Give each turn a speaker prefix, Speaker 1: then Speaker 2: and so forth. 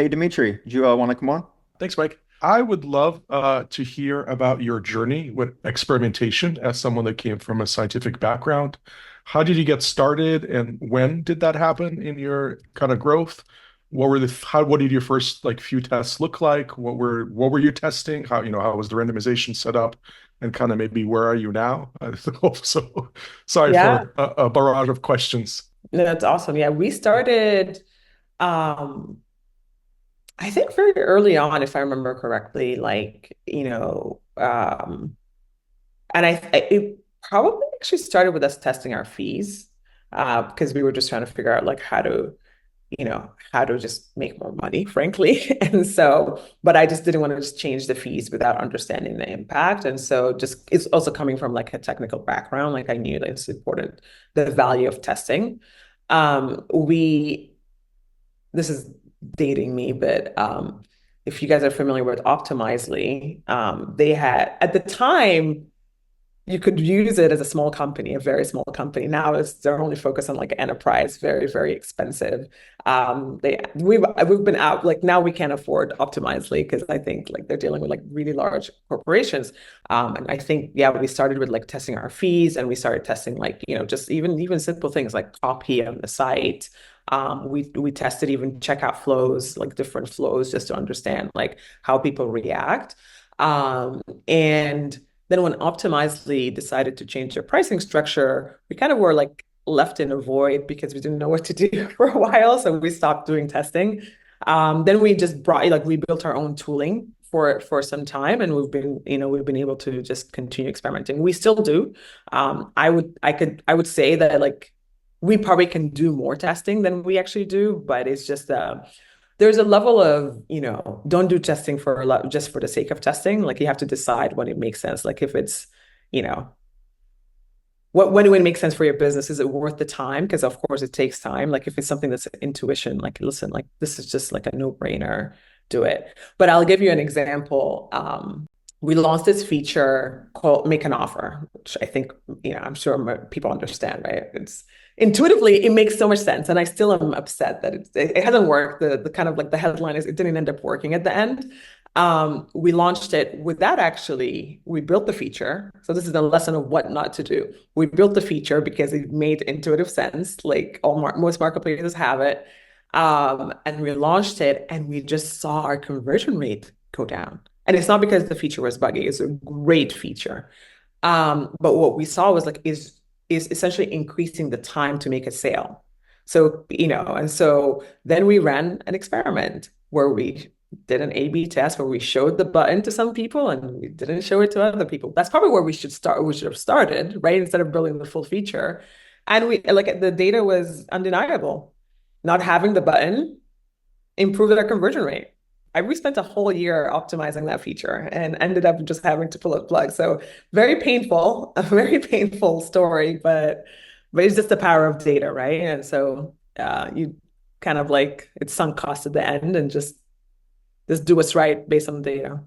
Speaker 1: Hey, Dimitri, do you want to come on?
Speaker 2: Thanks, Mike. I would love to hear about your journey with experimentation as someone that came from a scientific background. How did you get started, and when did that happen in your kind of growth? What did your first like few tests look like? What were you testing? How was the randomization set up? And kind of maybe where are you now? So sorry
Speaker 1: Yeah.
Speaker 2: for a barrage of questions.
Speaker 1: No, that's awesome. Yeah, we started, um, I think very early on, if I remember correctly, and it probably actually started with us testing our fees, because we were just trying to figure out like how to just make more money, frankly. And so, but I just didn't want to just change the fees without understanding the impact. And so just it's also coming from like a technical background. Like I knew that it's important, the value of testing. We This is dating me, but if you guys are familiar with Optimizely, they had at the time you could use it as a small company, a very small company. Now they're only focused on like enterprise, very, very expensive. We've been out like now we can't afford Optimizely because I think like they're dealing with like really large corporations. And I think yeah, we started with like testing our fees and we started testing like, just even simple things like copy on the site. We tested even checkout flows, like different flows, just to understand like how people react. And then when Optimizely decided to change their pricing structure, we kind of were like left in a void because we didn't know what to do for a while. So we stopped doing testing. Then we just we built our own tooling for some time, and we've been able to just continue experimenting. We still do. I would say that like we probably can do more testing than we actually do, but it's just there's a level of, don't do testing for a lot just for the sake of testing. Like you have to decide when it makes sense. Like if it's, you know, when it makes sense for your business, is it worth the time? Because of course it takes time. Like if it's something that's intuition, like listen, like this is just like a no-brainer, do it. But I'll give you an example. We launched this feature called Make an Offer, which I think, I'm sure people understand, right? It's intuitively, it makes so much sense. And I still am upset that it hasn't worked. The kind of like the headline is it didn't end up working at the end. We launched it without actually, we built the feature. So this is a lesson of what not to do. We built the feature because it made intuitive sense. Like most marketplaces have it. And we launched it and we just saw our conversion rate go down. And it's not because the feature was buggy, it's a great feature. But what we saw was like is essentially increasing the time to make a sale. So, and so then we ran an experiment where we did an A/B test where we showed the button to some people and we didn't show it to other people. That's probably where we should have started, right? Instead of building the full feature. And we like the data was undeniable. Not having the button improved our conversion rate. We spent a whole year optimizing that feature and ended up just having to pull a plug. So very painful, a very painful story, but it's just the power of data, right? And so you kind of like it's sunk cost at the end and just do what's right based on the data.